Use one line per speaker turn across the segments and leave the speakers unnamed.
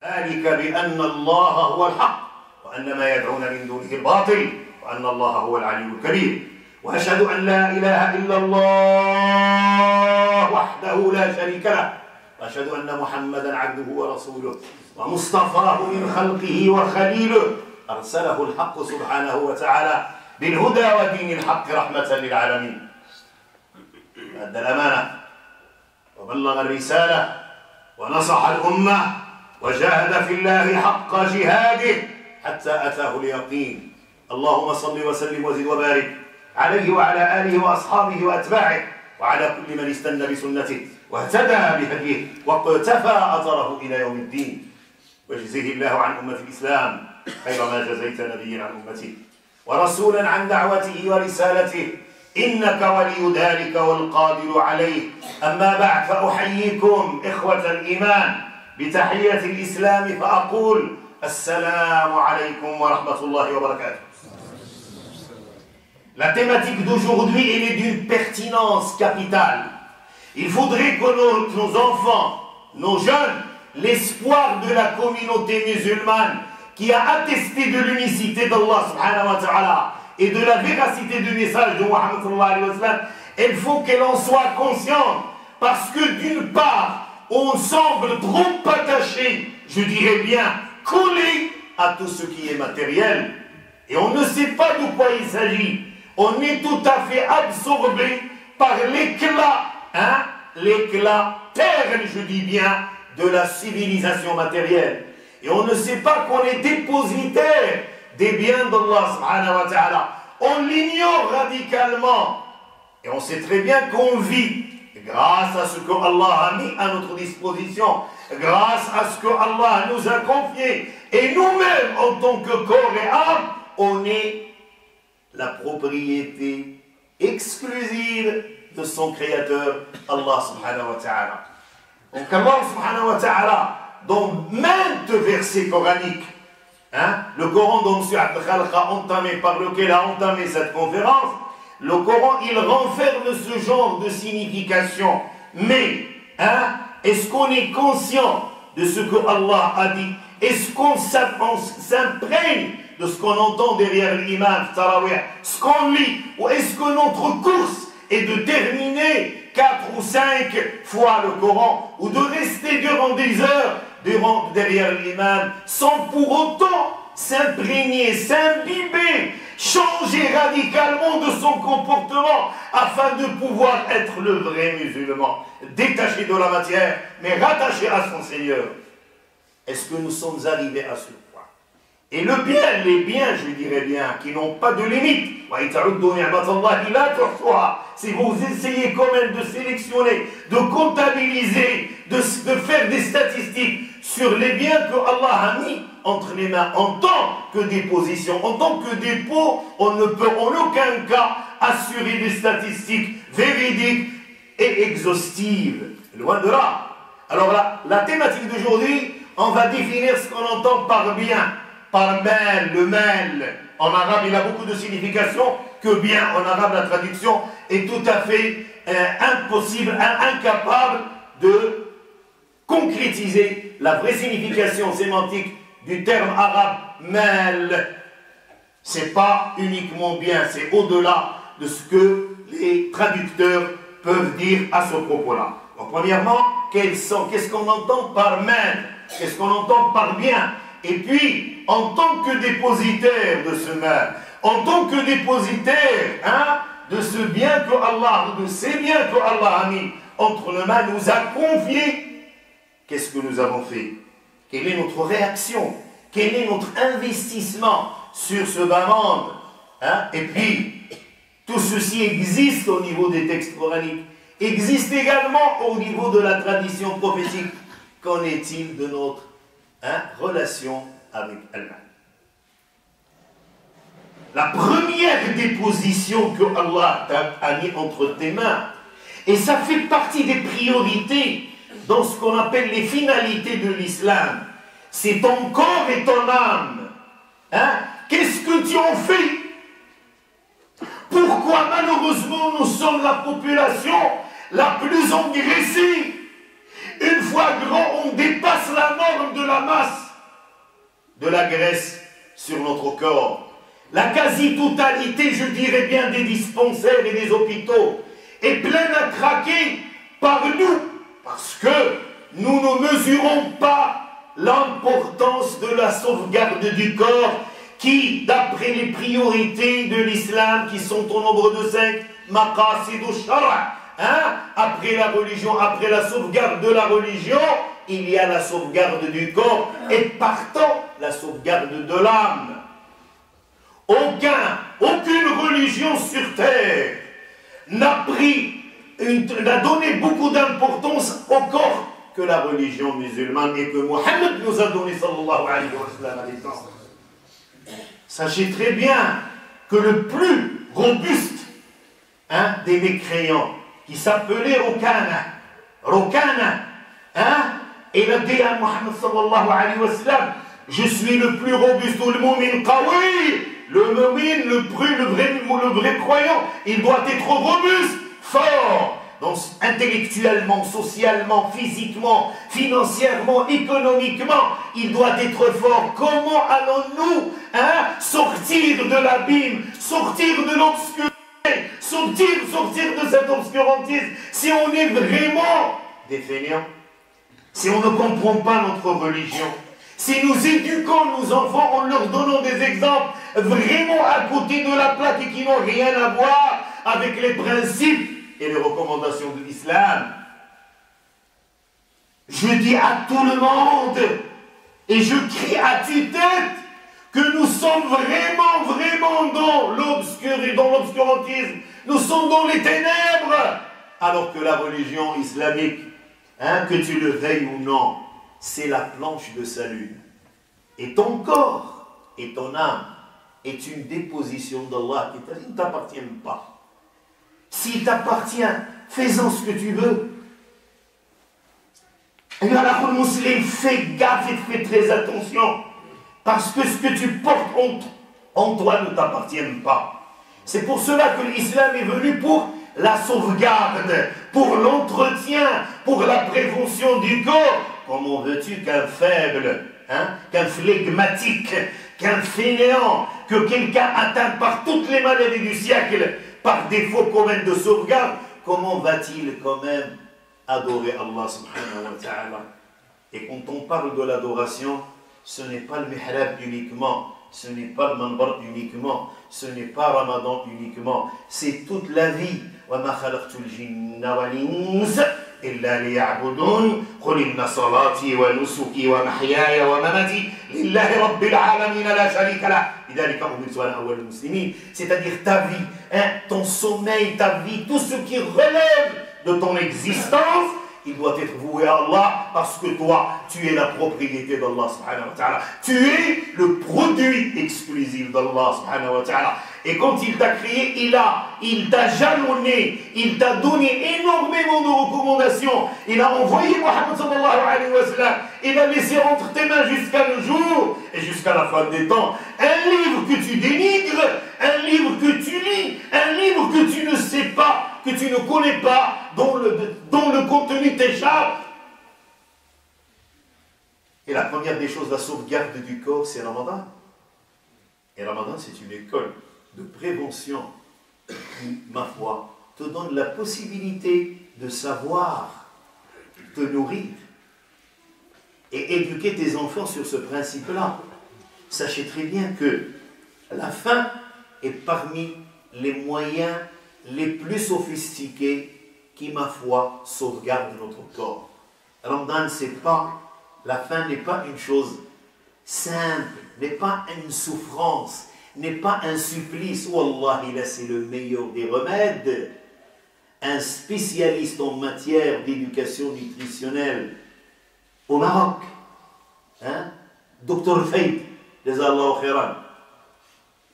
ذلك بأن الله هو الحق وأن ما يدعون من دونه الباطل وأن الله هو العلي الكبير. وأشهد أن لا إله إلا الله وحده لا شريك له، وأشهد أن محمدا عبده ورسوله ومصطفاه من خلقه وخليله، أرسله الحق سبحانه وتعالى بالهدى ودين الحق رحمة للعالمين. أدى الأمانة وبلغ الرسالة ونصح الأمة وجاهد في الله حق جهاده حتى أتاه اليقين. اللهم صل وسلم وزد وبارك عليه وعلى آله وأصحابه وأتباعه وعلى كل من استنى بسنته واهتدى بهديه واقتفى أثره إلى يوم الدين. واجزه الله عن أمة الإسلام خير ما جزيت نبيا عن أمته ورسولا عن دعوته ورسالته، إنك ولي ذلك والقادر عليه. أما بعد، فأحييكم إخوة الإيمان بتحية الإسلام فأقول السلام عليكم ورحمة الله وبركاته. La thématique d'aujourd'hui est d'une pertinence capitale. Il faudrait que nos enfants, nos jeunes, l'espoir de la communauté musulmane qui a attesté de l'unicité d'Allah subhanahu wa ta'ala et de la véracité du message de Muhammad sallallahu alayhi wa sallam, il faut qu'elle en soit consciente, parce que d'une part, on semble trop attaché, je dirais bien collé à tout ce qui est matériel, et on ne sait pas de quoi il s'agit. On est tout à fait absorbé par l'éclat, l'éclat terne, je dis bien, de la civilisation matérielle. Et on ne sait pas qu'on est dépositaire des biens d'Allah subhanahu wa ta'ala. On l'ignore radicalement. Et on sait très bien qu'on vit grâce à ce que Allah a mis à notre disposition, grâce à ce que Allah nous a confié. Et nous-mêmes, en tant que corps et âme, on est la propriété exclusive de son créateur, Allah subhanahu wa ta'ala. Donc Allah subhanahu wa ta'ala, dans maintes versets coraniques, le Coran dont M. Abdelkhalq a entamé, par lequel a entamé cette conférence, le Coran, il renferme ce genre de signification. Mais, est-ce qu'on est conscient de ce que Allah a dit? Est-ce qu'on s'imprègne de ce qu'on entend derrière l'imam Tarawih, ce qu'on lit? Ou est-ce que notre course est de terminer 4 ou 5 fois le Coran, ou de rester durant des heures derrière l'imam sans pour autant s'imprégner, s'imbiber, changer radicalement de son comportement afin de pouvoir être le vrai musulman, détaché de la matière mais rattaché à son Seigneur? Est-ce que nous sommes arrivés à ce point? Et le bien, les biens, je dirais bien, qui n'ont pas de limite, si vous essayez quand même de sélectionner, de comptabiliser, de faire des statistiques sur les biens que Allah a mis entre les mains en tant que déposition, en tant que dépôt, on ne peut en aucun cas assurer des statistiques véridiques et exhaustives. Loin de là. Alors la thématique d'aujourd'hui, on va définir ce qu'on entend par bien, par mal, le mal. En arabe, il a beaucoup de significations, que bien, en arabe, la traduction est tout à fait impossible, incapable de concrétiser la vraie signification sémantique du terme arabe mal. C'est pas uniquement bien, c'est au-delà de ce que les traducteurs peuvent dire à ce propos-là. Donc, premièrement, qu'est-ce qu'on entend par mal? Qu'est-ce qu'on entend par bien? Et puis, en tant que dépositaire de ce mal, en tant que dépositaire de ce bien que Allah, de ces biens que Allah a mis entre nos mains, nous a confiés, qu'est-ce que nous avons fait? Quelle est notre réaction? Quel est notre investissement sur ce bas monde? Et puis, tout ceci existe au niveau des textes coraniques, existe également au niveau de la tradition prophétique. Qu'en est-il de notre relation avec Allah? La première déposition que Allah a mis entre tes mains, et ça fait partie des priorités dans ce qu'on appelle les finalités de l'islam, c'est ton corps et ton âme. Qu'est-ce que tu en fais? Pourquoi malheureusement nous sommes la population la plus engraissée? Une fois grand, on dépasse la norme de la masse de la graisse sur notre corps. La quasi-totalité, je dirais bien, des dispensaires et des hôpitaux est pleine à craquer par nous, parce que nous ne mesurons pas l'importance de la sauvegarde du corps qui, d'après les priorités de l'islam, qui sont au nombre de 5, maqasid al-shara', après la religion, après la sauvegarde de la religion, il y a la sauvegarde du corps et partant la sauvegarde de l'âme. Aucune religion sur terre n'a donné beaucoup d'importance au corps que la religion musulmane et que Mohammed nous a donné, sallallahu alayhi wa sallam, à l'étang. Sachez très bien que le plus robuste des mécréants, qui s'appelait Rokana, il a dit à Mohammed sallallahu alayhi wa sallam, je suis le plus robuste, le mu'min qawi, le mu'min, le vrai croyant, il doit être robuste, fort. Donc intellectuellement, socialement, physiquement, financièrement, économiquement, il doit être fort. Comment allons-nous sortir de l'abîme, sortir de l'obscurité, sortir de cet obscurantisme si on est vraiment des fainéants, si on ne comprend pas notre religion, si nous éduquons nos enfants en leur donnant des exemples vraiment à côté de la plaque et qui n'ont rien à voir avec les principes et les recommandations de l'islam. Je dis à tout le monde, et je crie à tue-tête, que nous sommes vraiment dans l'obscurantisme, nous sommes dans les ténèbres, alors que la religion islamique, que tu le veuilles ou non, c'est la planche de salut. Et ton corps et ton âme est une déposition d'Allah qui ne t'appartient pas. S'il t'appartient, fais-en ce que tu veux. Et alors, le musulman, fais gaffe et fais très attention. Parce que ce que tu portes en toi ne t'appartient pas. C'est pour cela que l'islam est venu pour la sauvegarde, pour l'entretien, pour la prévention du corps. Comment veux-tu qu'un faible, qu'un flegmatique, qu'un fainéant, que quelqu'un atteint par toutes les maladies du siècle, par défaut quand même de sauvegarde, comment va-t-il quand même adorer Allah subhanahu wa ta'ala? Et quand on parle de l'adoration, ce n'est pas le mihrab uniquement, ce n'est pas le manbar uniquement, ce n'est pas Ramadan uniquement, c'est toute la vie. وَمَا خَلَقْتُ الْجِنَّ وَالْإِنسَ إِلَّا لِيَعْبُدُونِ قُلْ إِنَّ صَلَاتِي وَنُسُكِي وَمَحْيَايَ وَمَمَاتِي لِلَّهِ رَبِّ الْعَالَمِينَ لَا شَرِيكَ لَهُ لِذَلِكَ أُمِرْتُ أَنَا أَوَّلُ الْمُسْلِمِينَ. C'est-à-dire ta vie, ton sommeil, ta vie, tout ce qui relève de ton existence, il doit être voué à Allah parce que toi, tu es la propriété d'Allah subhanahu wa ta'ala. Tu es le produit exclusif d'Allah subhanahu wa ta'ala. Et quand il t'a créé, il t'a jalonné, il t'a donné énormément de recommandations. Il a envoyé Mohammed sallallahu alayhi wa sallam. Il a laissé entre tes mains jusqu'à le jour et jusqu'à la fin des temps un livre que tu dénigres, un livre que tu lis, un livre que tu ne sais pas, que tu ne connais pas, dont le contenu t'échappe. Et la première des choses, la sauvegarde du corps, c'est Ramadan. Et Ramadan, c'est une école de prévention qui, ma foi, te donne la possibilité de savoir te nourrir et éduquer tes enfants sur ce principe-là. Sachez très bien que la faim est parmi les moyens les plus sophistiqués qui, ma foi, sauvegardent notre corps. Ramadan, la faim n'est pas une chose simple, n'est pas une souffrance, n'est pas un supplice. Wallahi, là c'est le meilleur des remèdes. Un spécialiste en matière d'éducation nutritionnelle au Maroc, Dr Faid, Jazallahu khairan.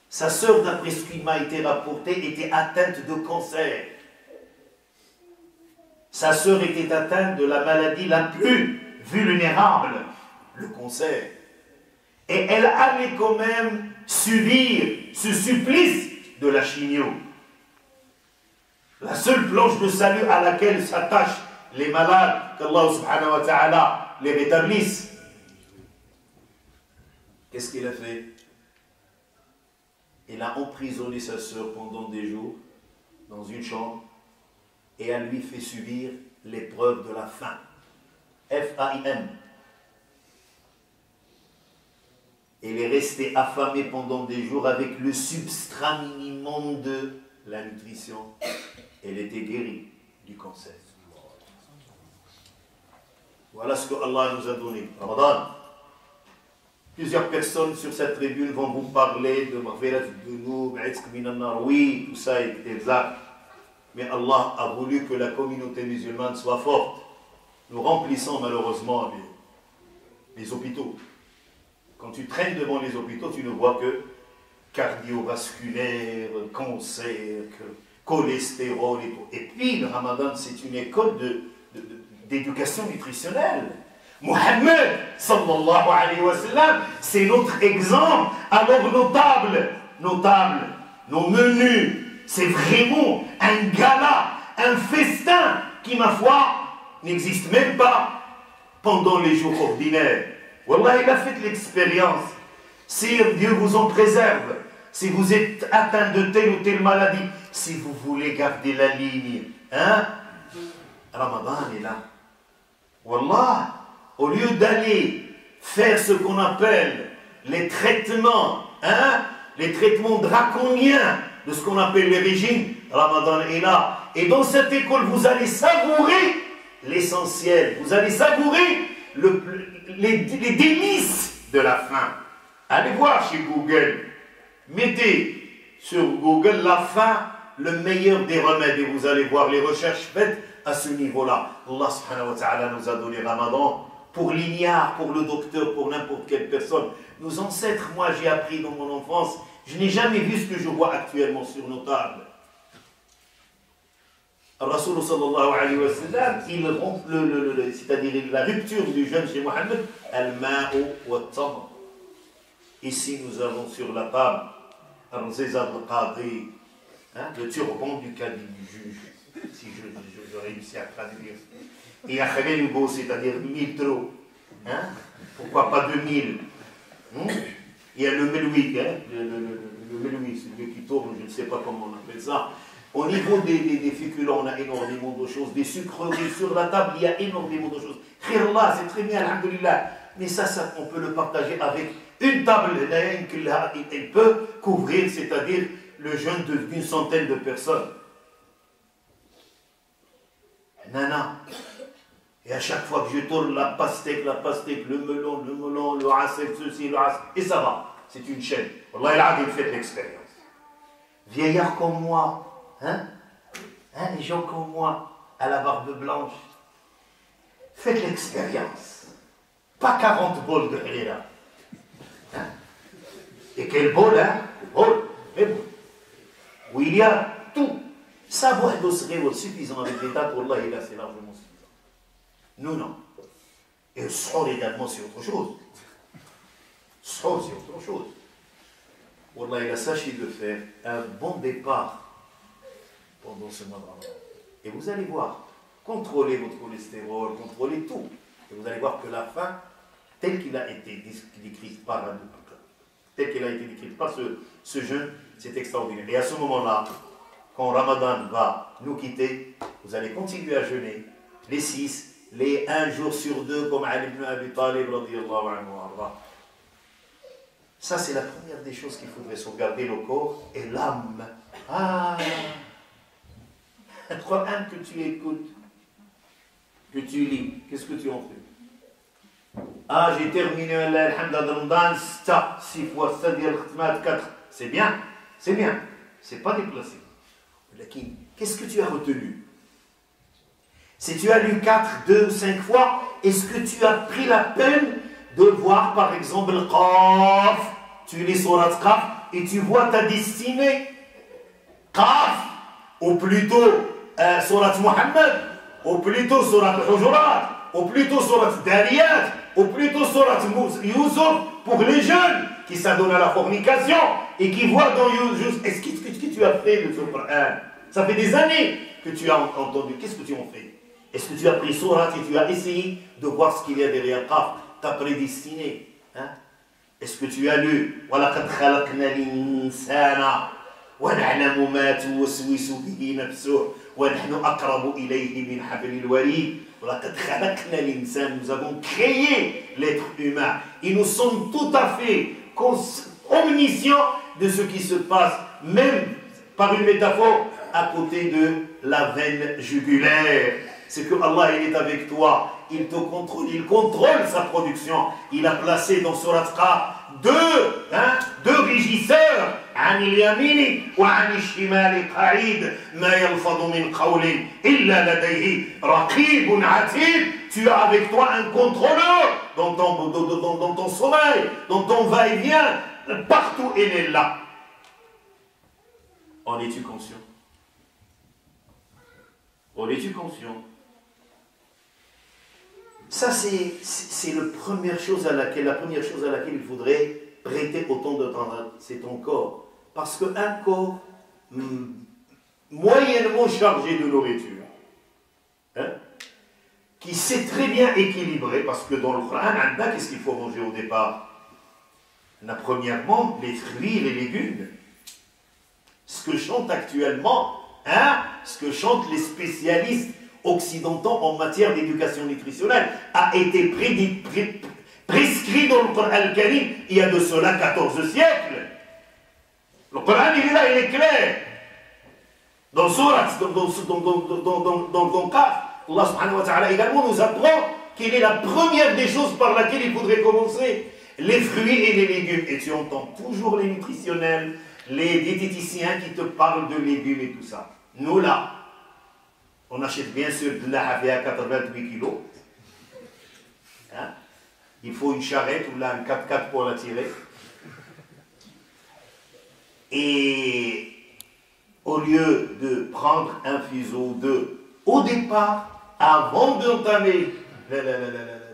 Sa sœur, d'après ce qui m'a été rapporté, était atteinte de cancer. Sa sœur était atteinte de la maladie la plus vulnérable, le cancer. Et elle allait quand même subir ce supplice de la chimio. La seule planche de salut à laquelle s'attachent les malades, qu'Allah subhanahu wa ta'ala les rétablisse. Qu'est-ce qu'il a fait? Il a emprisonné sa sœur pendant des jours dans une chambre et a lui fait subir l'épreuve de la faim. F-A-I-M. Elle est restée affamée pendant des jours avec le substrat minimum de la nutrition. Elle était guérie du cancer. Voilà ce que Allah nous a donné. Ramadan. Plusieurs personnes sur cette tribune vont vous parler de Maghfirat al-Dunub, Itq min an-nar. Oui, tout ça est exact. Mais Allah a voulu que la communauté musulmane soit forte. Nous remplissons malheureusement les hôpitaux. Quand tu traînes devant les hôpitaux, tu ne vois que cardiovasculaire, cancer, cholestérol et tout. Et puis le Ramadan, c'est une école d'éducation nutritionnelle. Mohammed, sallallahu alayhi wa sallam, c'est notre exemple. Alors nos tables, nos menus, c'est vraiment un gala, un festin qui, ma foi, n'existe même pas pendant les jours ordinaires. Wallah, il a fait l'expérience. Si Dieu vous en préserve, si vous êtes atteint de telle ou telle maladie, si vous voulez garder la ligne, hein, Ramadan est là. Wallah, au lieu d'aller faire ce qu'on appelle les traitements, hein, les traitements draconiens de ce qu'on appelle les régimes, Ramadan est là. Et dans cette école, vous allez savourer l'essentiel. Vous allez savourer les délices de la faim. Allez voir chez Google. Mettez sur Google la faim, le meilleur des remèdes. Et vous allez voir les recherches faites à ce niveau-là. Allah subhanahu wa ta'ala nous a donné Ramadan pour l'ignare, pour le docteur, pour n'importe quelle personne. Nos ancêtres, moi j'ai appris dans mon enfance, je n'ai jamais vu ce que je vois actuellement sur nos tables. Rasul sallallahu alayhi wa sallam, il rompt c'est-à-dire la rupture du jeûne chez Mohammed, al-ma'u wa tamr. Ici nous avons sur la table al-zizad al-qadi, le turban du cadi du juge, si je réussis à traduire. Et Akhalélubo, c'est-à-dire 1000 trop. Pourquoi pas 2000? Il y a le meloui, le meloui, c'est celui qui tourne, je ne sais pas comment on appelle ça. Au niveau des féculents, on a énormément de choses. Des sucreries sur la table, il y a énormément de choses. Khirallah, c'est très bien, alhamdoulilah. Mais ça, on peut le partager avec une table. Elle peut couvrir, c'est-à-dire le jeûne d'une centaine de personnes. Nana. Et à chaque fois que je tourne la pastèque, le melon, le asel, ceci, le asel, et ça va. C'est une chaîne. Wallah, il a fait l'expérience. Vieillard comme moi, les gens comme moi, à la barbe blanche, faites l'expérience. Pas 40 bols de halila. Et quel bol, mais bon. Où il y a tout. Ça va être suffisant avec des dates, Wallah, et là, c'est largement suffisant. Nous, non. Et le sahur également, c'est autre chose. Le sahur, c'est autre chose. Wallah, il a sachez de faire un bon départ pendant ce mois de Ramadan. Et vous allez voir, contrôlez votre cholestérol, contrôlez tout. Et vous allez voir que la faim, telle qu'il a été décrite par ce jeûne, c'est extraordinaire. Et à ce moment-là, quand Ramadan va nous quitter, vous allez continuer à jeûner les 6, les 1 jour sur 2, comme Ali ibn Abi Talib, radiyallahu anhu. Ça, c'est la première des choses qu'il faudrait sauvegarder, le corps et l'âme. Un Coran que tu écoutes, que tu lis, qu'est-ce que tu en fais? J'ai terminé, alhamdulillah, 6 fois, c'est-à-dire 4. C'est bien, c'est pas déplacé. Qu'est-ce que tu as retenu? Si tu as lu 4, 2, 5 fois, est-ce que tu as pris la peine de voir par exemple le Qaf? Tu lis Surat Qaf et tu vois ta destinée. Qaf, ou plutôt Surat Muhammad, ou plutôt Surat Al-Hujurat, ou plutôt Surat Dariyat, ou plutôt Surat Yusuf pour les jeunes qui s'adonnent à la fornication et qui voient dans Yusuf. Est-ce que tu as fait le Coran? Ça fait des années que tu as entendu. Qu'est-ce que tu en fais? Est-ce que tu as pris Surat et tu as essayé de voir ce qu'il y a derrière Qaf, ta prédestinée? Est-ce que tu as lu وَلَقَدْ خَلَقْنَا الْإِنسَانَ وَنَعْلَمُ مَا تُوَسْوِسُ بِهِ نَفْسُهُ وَنَحْنُ أَقْرَبُ إِلَيْهِ مِنْ حَبْلِ الْوَرِيدِ وَلَقَدْ خَلَقْنَا الْإِنسَانَ. Nous avons créé l'être humain et nous sommes tout à fait omniscients de ce qui se passe, même par une métaphore, à côté de la veine jugulaire. C'est que Allah, il est avec toi, il te contrôle, il contrôle sa production. Il a placé dans Surat Qaf deux régisseurs. عن اليمين وعن الشمال قعيد ما يلفظ من قول إلا لديه رقيب عتيد. Tu as avec toi un contrôleur dans ton sommeil, dans ton va-et-vient, partout il est là. En es-tu conscient? En es-tu conscient? Ça, c'est la première chose à laquelle il faudrait prêter autant de temps. C'est ton corps. Parce qu'un corps moyennement chargé de nourriture, qui sait très bien équilibrer, parce que dans le Coran, qu'est-ce qu'il faut manger au départ? Premièrement, les fruits et les légumes. Ce que chantent actuellement, ce que chantent les spécialistes occidentaux en matière d'éducation nutritionnelle, a été prescrit dans le Coran al-Karim il y a de cela 14 siècles. Le Coran, il est là, il est clair. Dans Surat, dans Qaf, Allah subhanahu wa ta'ala également nous apprend quelle est la première des choses par laquelle il faudrait commencer. Les fruits et les légumes. Et tu entends toujours les nutritionnels, les diététiciens qui te parlent de légumes et tout ça. Nous là, on achète bien sûr de la à 88 kilos. Il faut une charrette ou là un 4x4 pour la tirer. Et au lieu de prendre un fuseau ou deux, au départ, avant d'entamer,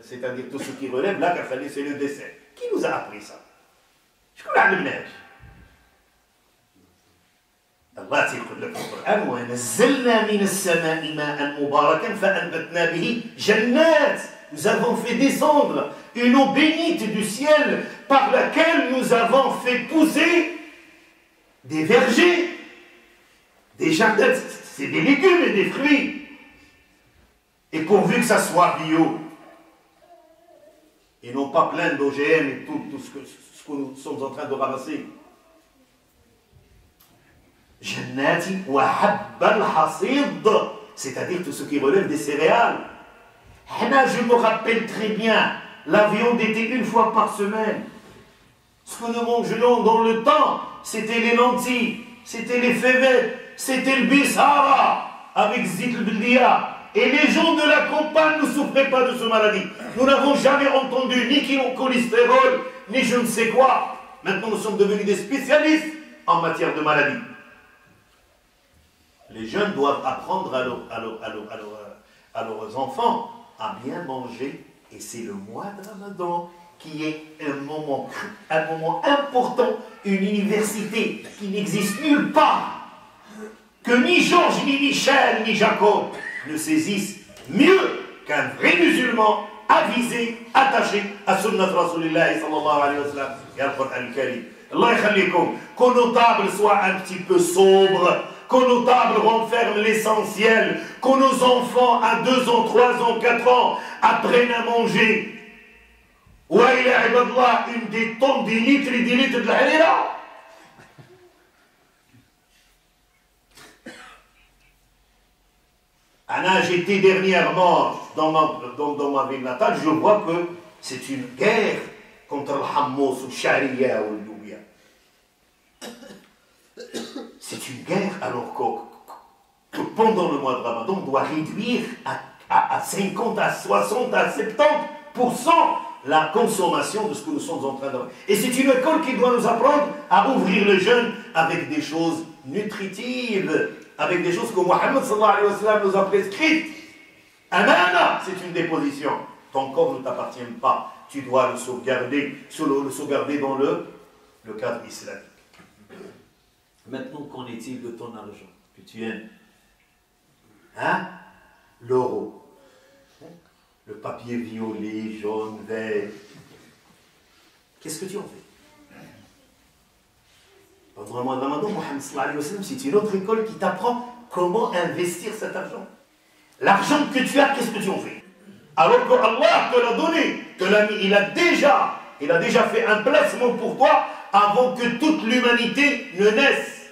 c'est-à-dire tout ce qui relève, là, c'est le dessert. Qui nous a appris ça? Je connais le neige. Allah يقول لك في القرآن ونزلنا من السماء ماء مباركا فأنبتنا به جنات. Nous avons fait descendre une eau bénite du ciel par laquelle nous avons fait pousser des vergers, des jardins, c'est des légumes et des fruits. Et pourvu que ça soit bio, et non pas plein d'OGM et tout ce que nous sommes en train de ramasser. Jannati wa habbal hasid, c'est-à-dire tout ce qui relève des céréales. Je me rappelle très bien, la viande était une fois par semaine. Ce que nous mangions dans le temps, c'était les lentilles, c'était les fèves, c'était le bissara avec zit al-bildia. Et les gens de la campagne ne souffraient pas de ce maladie. Nous n'avons jamais entendu ni cholestérol, ni je ne sais quoi. Maintenant, nous sommes devenus des spécialistes en matière de maladies. Les jeunes doivent apprendre à leurs enfants à bien manger. Et c'est le mois de Ramadan qui est un moment important, une université qui n'existe nulle part, que ni Georges, ni Michel, ni Jacob ne saisissent mieux qu'un vrai musulman avisé, attaché à Sunnat Rasulillah sallallahu alayhi wa sallam et al Qur'an al-Karim. Allah yakhalikum, que nos tables soient un petit peu sobres, que nos tables renferment l'essentiel, que nos enfants à 2 ans, 3 ans, 4 ans apprennent à manger. Wa ila ibadallah, une des tonnes, des litres et des litres de la halila. J'étais dernièrement dans ma ville natale, je vois que c'est une guerre contre le Hammos ou le Sharia ou le Loubia. C'est une guerre alors que pendant le mois de Ramadan, on doit réduire à 50, à 60, à 70% la consommation de ce que nous sommes en train de faire. Et c'est une école qui doit nous apprendre à ouvrir le jeûne avec des choses nutritives, avec des choses que Mohammed sallallahu alayhi wa sallam nous a prescrites. Amana, c'est une déposition. Ton corps ne t'appartient pas. Tu dois le sauvegarder dans le cadre islamique. Maintenant, qu'en est-il de ton argent que tu aimes? L'euro. Le papier violet, jaune, vert. qu'est-ce que tu en fais? Pendant le mois de Ramadan, Mohammed sallallahu alayhi wa sallam, c'est une autre école qui t'apprend comment investir cet argent. L'argent que tu as, qu'est-ce que tu en fais? Alors que Allah te l'a donné, te l'a mis, il a déjà fait un placement pour toi avant que toute l'humanité ne naisse.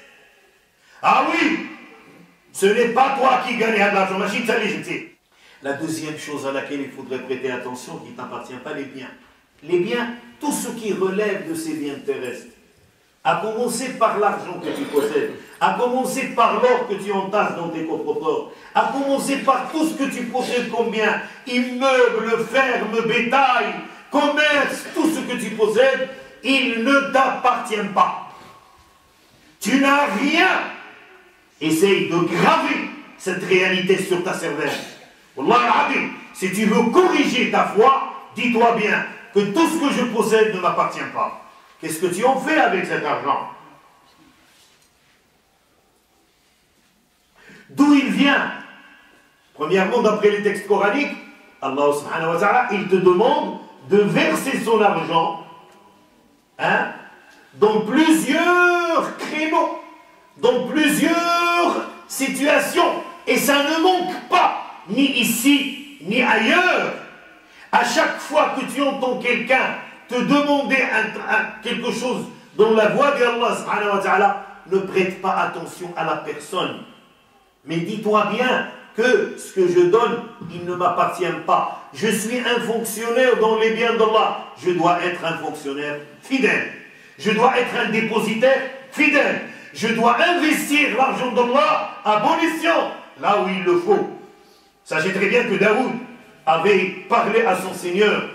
Ah oui, ce n'est pas toi qui gagne de l'argent, machine, ça les jeter. La deuxième chose à laquelle il faudrait prêter attention, qui ne t'appartient pas, les biens. Les biens, tout ce qui relève de ces biens terrestres, à commencer par l'argent que tu possèdes, à commencer par l'or que tu entasses dans tes coffres-forts, à commencer par tout ce que tu possèdes comme bien, immeubles, fermes, bétail, commerce, tout ce que tu possèdes, il ne t'appartient pas. Tu n'as rien. Essaye de graver cette réalité sur ta cervelle. Wallah al-Azim, si tu veux corriger ta foi, dis-toi bien que tout ce que je possède ne m'appartient pas. Qu'est-ce que tu en fais avec cet argent? D'où il vient? Premièrement, d'après les textes coraniques, Allah subhanahu wa ta'ala, il te demande de verser son argent dans plusieurs créneaux, dans plusieurs situations. Et ça ne manque pas, ni ici, ni ailleurs. À chaque fois que tu entends quelqu'un te demander quelque chose dans la voie d'Allah subhanahu wa ta'ala, ne prête pas attention à la personne. Mais dis-toi bien que ce que je donne, il ne m'appartient pas. Je suis un fonctionnaire dans les biens d'Allah. Je dois être un fonctionnaire fidèle. Je dois être un dépositaire fidèle. Je dois investir l'argent d'Allah à bon escient, là où il le faut. Sachez très bien que Daoud avait parlé à son Seigneur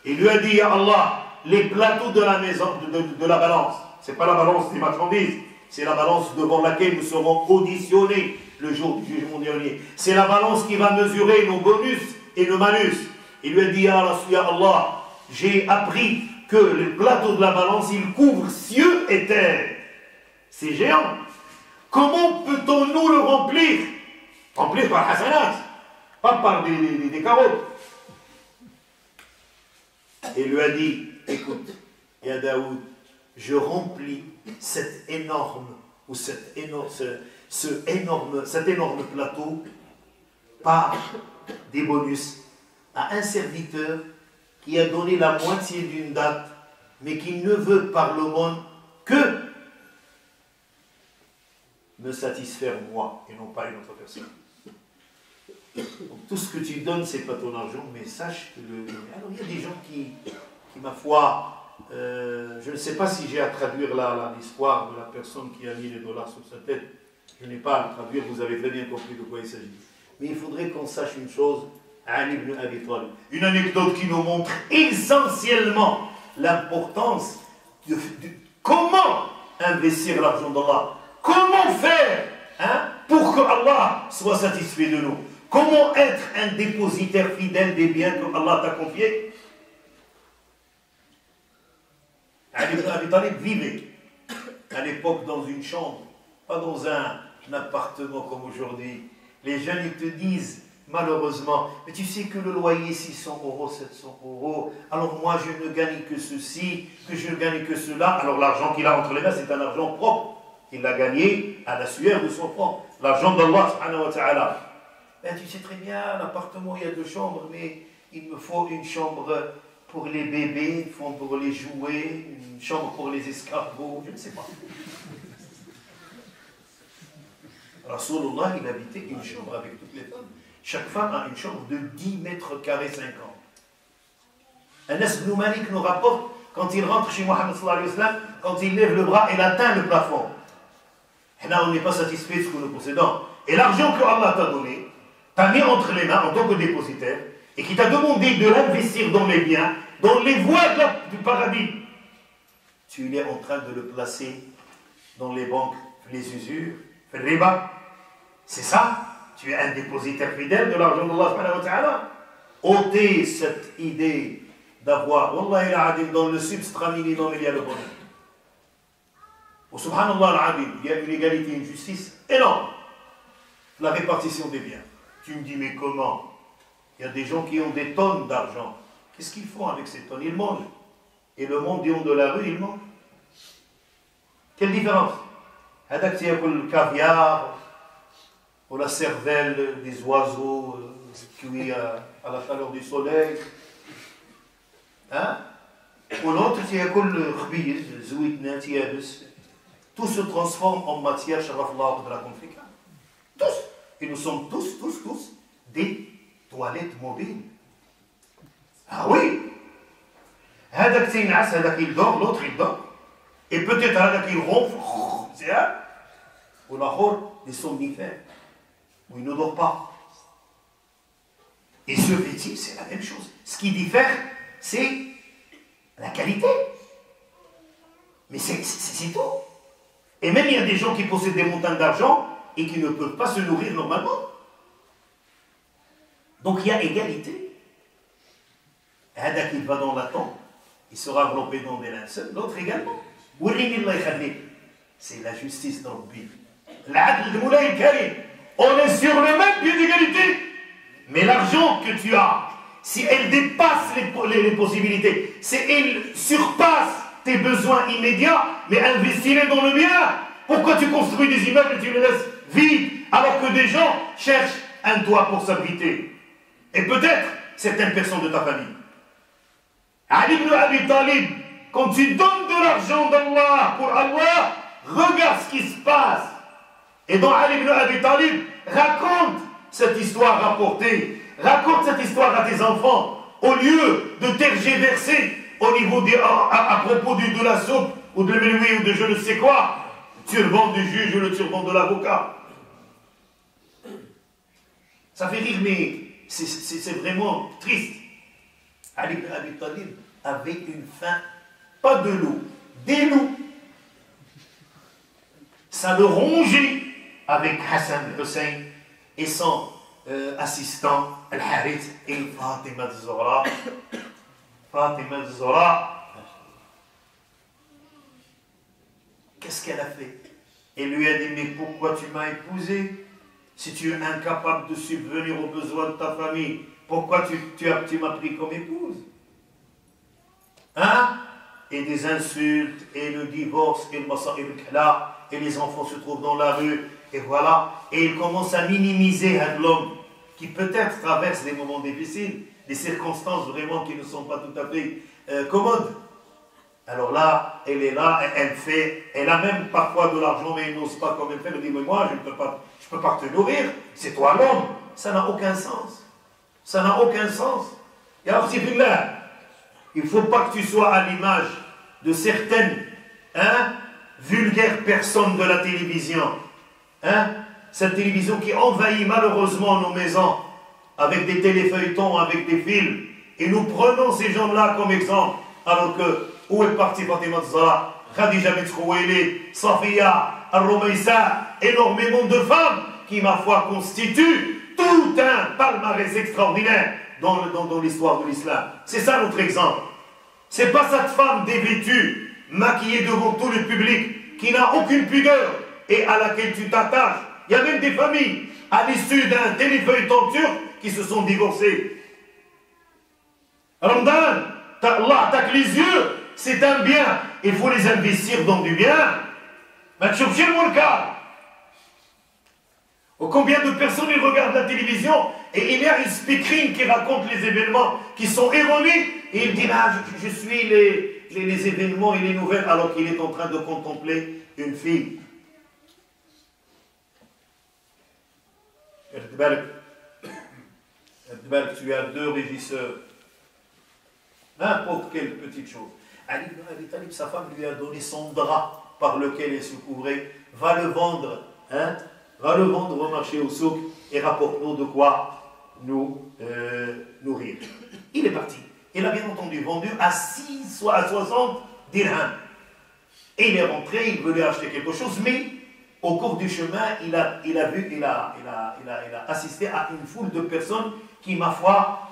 et lui a dit: Ya Allah, les plateaux de la maison, de la balance, c'est pas la balance des marchandises, c'est la balance devant laquelle nous serons auditionnés le jour du jugement dernier. C'est la balance qui va mesurer nos bonus et nos malus. Il lui a dit: Ya Allah, j'ai appris que les plateaux de la balance, ils couvrent cieux et terre. C'est géant. Comment peut-on nous le remplir? Remplir par hasanat, pas par des carottes. Et lui a dit: écoute, ya Daoud, je remplis cet énorme plateau par des bonus à un serviteur qui a donné la moitié d'une date, mais qui ne veut par le monde que me satisfaire moi et non pas une autre personne. Donc, tout ce que tu donnes, c'est pas ton argent, mais sache que alors il y a des gens qui ma foi, je ne sais pas si j'ai à traduire l'histoire de la personne qui a mis les dollars sur sa tête. Je n'ai pas à le traduire, vous avez très bien compris de quoi il s'agit. Mais il faudrait qu'on sache une chose, Ali ibn Abi Talib. Une anecdote qui nous montre essentiellement l'importance de comment investir l'argent d'Allah. Comment faire pour que Allah soit satisfait de nous? Comment être un dépositaire fidèle des biens que Allah t'a confiés? Ali ibn Abi Talib vivait à l'époque dans une chambre, pas dans un appartement comme aujourd'hui. Les jeunes ils te disent malheureusement: mais tu sais que le loyer 600 €, 700 €, alors moi je ne gagne que ceci, que je ne gagne que cela. Alors l'argent qu'il a entre les mains, c'est un argent propre. Il l'a gagné à la sueur de son front. L'argent d'Allah subhanahu wa ta'ala. Ben, tu sais très bien, l'appartement il y a 2 chambres, mais il me faut une chambre pour les bébés, une chambre pour les jouets, une chambre pour les escargots, je ne sais pas. Rasulullah, il habitait une chambre avec toutes les femmes. Chaque femme a une chambre de 10 mètres carrés 50. Anas ibn Malik nous rapporte, quand il rentre chez Mohammed sallallahu alayhi wa sallam, quand il lève le bras, il atteint le plafond. Et là, on n'est pas satisfait de ce que nous possédons. Et l'argent que Allah t'a donné, t'a mis entre les mains en tant que dépositaire, et qui t'a demandé de l'investir dans les biens, dans les voies du paradis. Tu es en train de le placer dans les banques, les usures, le riba. C'est ça? Tu es un dépositaire fidèle de l'argent d'Allah subhanahu wa ta'ala. Ôtez cette idée d'avoir, Wallahi al-Adim, dans le substrat minimum, il y a le bonheur. Subhanallah al-Adim, il y a une égalité, une justice énorme. La répartition des biens. Tu me dis, mais comment? Il y a des gens qui ont des tonnes d'argent. Qu'est-ce qu'ils font avec ces tonnes? Ils mangent. et le mendiant de la rue, il mange. Quelle différence? Hadak tiakul le caviar, ou la cervelle des oiseaux cuits à la chaleur du soleil. Hein? Ou l'autre tiakul le khbiz, zouitna, tiabus. Tout se transforme en matière, sharaf Allah de la conflict. Tous. Et nous sommes tous des toilettes mobiles. Ah oui. Hadak tinas, hadak il dort, l'autre il dort. Et peut-être hadak il ronfle. C'est un. Ou l'autre, des somnifères. Où il ne dort pas. Et ce vétile, c'est la même chose. Ce qui diffère, c'est la qualité. Mais c'est tout. Et même il y a des gens qui possèdent des montagnes d'argent et qui ne peuvent pas se nourrir normalement. Donc il y a égalité. Un qui va dans la tente, il sera enveloppé dans des linceuls, l'autre également. C'est la justice dans le but. On est sur le même pied d'égalité. Mais l'argent que tu as, si elle dépasse les possibilités, si elle surpasse tes besoins immédiats, mais investis-les dans le bien. Pourquoi tu construis des immeubles et tu les laisses vides alors que des gens cherchent un toit pour s'abriter? Et peut-être certaines personnes de ta famille. Ali ibn Abi Talib, quand tu donnes de l'argent d'Allah pour Allah, regarde ce qui se passe. Et donc Ali ibn Abi Talib raconte cette histoire rapportée, raconte cette histoire à tes enfants, au lieu de tergiverser au niveau à propos de la soupe, ou de l'huile, ou de je ne sais quoi, le turban du juge ou le turban de l'avocat. Ça fait rire, mais c'est vraiment triste. Ali ibn Abi Talib avait une faim, pas de loup, des loups. Ça le rongeait avec Hassan Hussein et son assistant Al-Harith et Fatima al-Zahra. Fatima al-Zahra, qu'est-ce qu'elle a fait? Elle lui a dit, mais pourquoi tu m'as épousé? Si tu es incapable de subvenir aux besoins de ta famille, pourquoi tu m'as pris comme épouse? Hein? Et des insultes, et le divorce, et le massa, et le kala, et les enfants se trouvent dans la rue, et voilà. Et il commence à minimiser l'homme qui peut-être traverse des moments difficiles, des circonstances vraiment qui ne sont pas tout à fait commodes. Alors là, elle est là, elle a même parfois de l'argent, mais elle n'ose pas quand même faire. Elle dit, mais moi, je ne peux pas te nourrir, c'est toi l'homme. Ça n'a aucun sens. Ça n'a aucun sens. Et alors, c'est là, il ne faut pas que tu sois à l'image de certaines vulgaires personnes de la télévision. Cette télévision qui envahit malheureusement nos maisons avec des téléfeuilletons, avec des films. Et nous prenons ces gens-là comme exemple. Alors que, où est parti Fatima al-Zahra, Khadija bint Khuwaylid, Safiya, Al-Rumaysa, énormément de femmes qui, ma foi, constituent tout un palmarès extraordinaire dans l'histoire de l'islam. C'est ça notre exemple. C'est pas cette femme dévêtue, maquillée devant tout le public, qui n'a aucune pudeur et à laquelle tu t'attaches. Il y a même des familles, à l'issue d'un téléfeuilleton turc, qui se sont divorcées. Ramadan, Allah attaque les yeux, c'est un bien, il faut les investir dans du bien. Combien de personnes ils regardent la télévision et il y a une speakerine qui raconte les événements qui sont erronés et il dit là, je suis les événements et les nouvelles alors qu'il est en train de contempler une fille. Tu as deux régisseurs. N'importe quelle petite chose. Ali ibn Abi Talib, sa femme lui a donné son drap par lequel elle se couvrait. Va le vendre, va le vendre au marché au souk et rapporte-nous de quoi nous nourrir. Il est parti. Il a bien entendu vendu à 60 dirhams. Et il est rentré, il voulait acheter quelque chose, mais au cours du chemin, il a assisté à une foule de personnes qui, ma foi,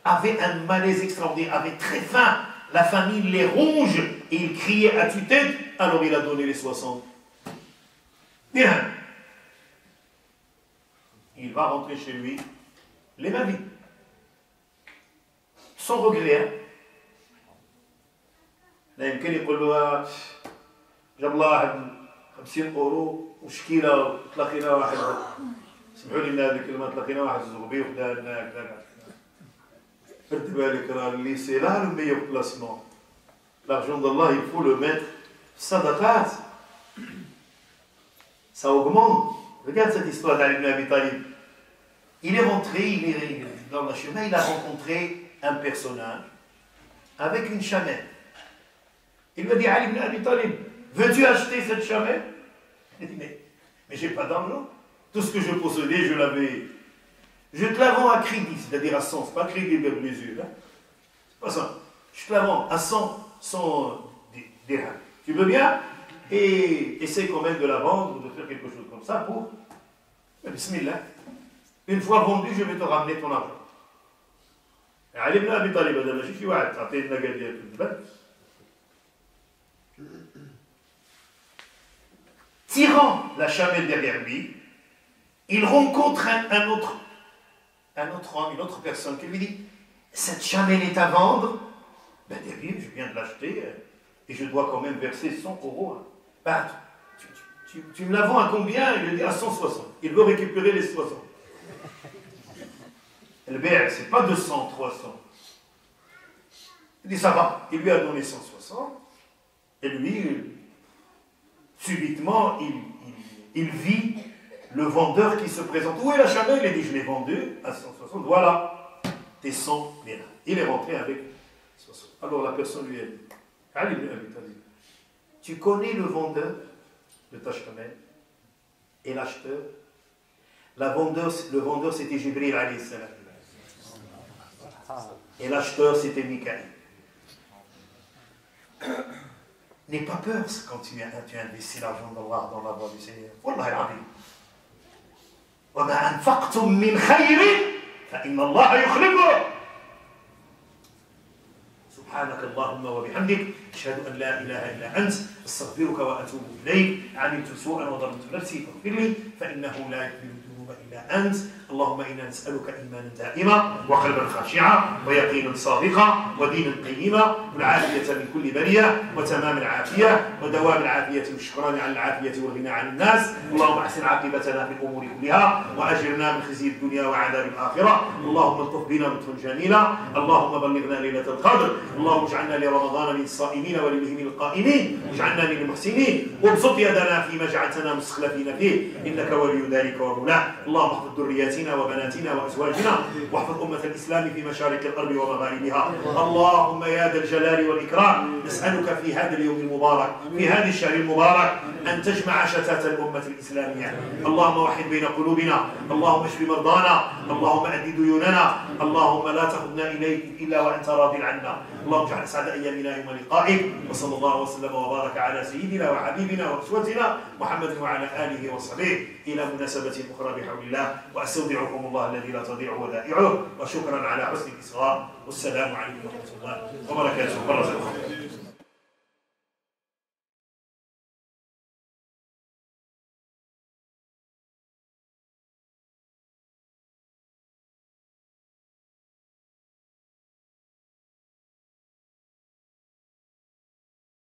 avaient un malaise extraordinaire, avaient très faim. La famille les ronge et ils criaient à tue-tête. Alors il a donné les 60. Bien. Il va rentrer chez lui, les mains vides. Sans regret.
لا يمكن يقول له جاب الله واحد 50 اورو وشكيله تلاقينا واحد سمحوا لي هذه الكلمه تلاقينا واحد زغبي وخدا لنا هكذا فرد بالك راه الليسي لا le meilleur placement l'argent d'Allah il faut le mettre sadaqat ça augmente regarde cette histoire d'Ali ibn Abi Talib il est rentré il est dans le chemin il a rencontré un personnage avec une chamelle il lui a dit Ali ibn Abi Talib veux-tu acheter cette chamelle il dit mais j'ai pas d'argent tout ce que je possédais je l'avais je te la vends à crédit, c'est-à-dire à 100, c'est pas crédit vers les yeux, hein? C'est pas ça. Je te la vends à 100 dirhams. Tu veux bien? Et essaie quand même de la vendre ou de faire quelque chose comme ça pour. Bismillah. Une fois vendu, je vais te ramener ton argent. Ali ibn Abi Talib هذا ماشي شي واحد تعطيه النقا ديالك الجبل. Tirant la chamelle derrière lui, il rencontre un autre homme, une autre personne qui lui dit cette chamelle est à vendre. Ben derrière, je viens de l'acheter et je dois quand même verser 100 euros. Ben, tu me la vends à combien? Il lui dit à 160. Il veut récupérer les 60. Le BR, c'est pas 200, 300. Il dit ça va. Il lui a donné 160 et lui, subitement, il vit le vendeur qui se présente. Où est la chamelle? Il dit je l'ai vendue à 160. Voilà, tes 100 dirhams. Il est rentré avec 60. Alors la personne lui a dit Ali ibn Abi Talib, tu connais le vendeur de ta chamelle et l'acheteur? Le vendeur c'était Jibril alayhi salam. Et l'acheteur c'était Mikaïl. N'aie pas peur quand tu investis l'argent d'Allah dans la voie du Seigneur. Wallah al-Azim. وما أنفقتم من خير فإن الله يخلفه. سبحانك اللهم وبحمدك أشهد أن لا إله إلا أنت أستغفرك وأتوب إليك عملت سوءا وظلمت نفسي فاغفر لي فإنه لا يغفر الذنوب إلا أنت. اللهم إنا نسألك إيمانا دائما وقلبا خاشعا ويقينا صادقا ودينا قيما والعافية من كل بلية وتمام العافية ودوام العافية والشكران على العافية والغنى عن الناس. اللهم أحسن عاقبتنا في الأمور كلها وأجرنا من خزي الدنيا وعذاب الآخرة. اللهم الطف بنا لطفا جميلا. اللهم بلغنا ليلة القدر. اللهم اجعلنا لرمضان من الصائمين ولله من القائمين واجعلنا من المحسنين وابسط يدنا فيما جعلتنا مستخلفين فيه إنك ولي ذلك ومولاه. اللهم احفظ ذرياتنا وبناتنا وأزواجنا واحفظ أمة الإسلام في مشارق الأرض ومغاربها. اللهم يا ذا الجلال والإكرام نسألك في هذا اليوم المبارك في هذا الشهر المبارك أن تجمع شتات الأمة الإسلامية. اللهم وحد بين قلوبنا. اللهم اشف مرضانا. اللهم أد ديوننا. اللهم لا تخذنا إليك إلا وأنت راض عنا. اللهم اجعل أسعد أيامنا يوم لقائك وصلى الله وسلم وبارك على سيدنا وحبيبنا وأسوتنا محمد وعلى آله وصحبه إلى مناسبة أخرى بحول الله. وأستودعكم الله الذي لا تضيع ودائعه وشكرا على حسن الإصغاء والسلام عليكم ورحمة الله وبركاته.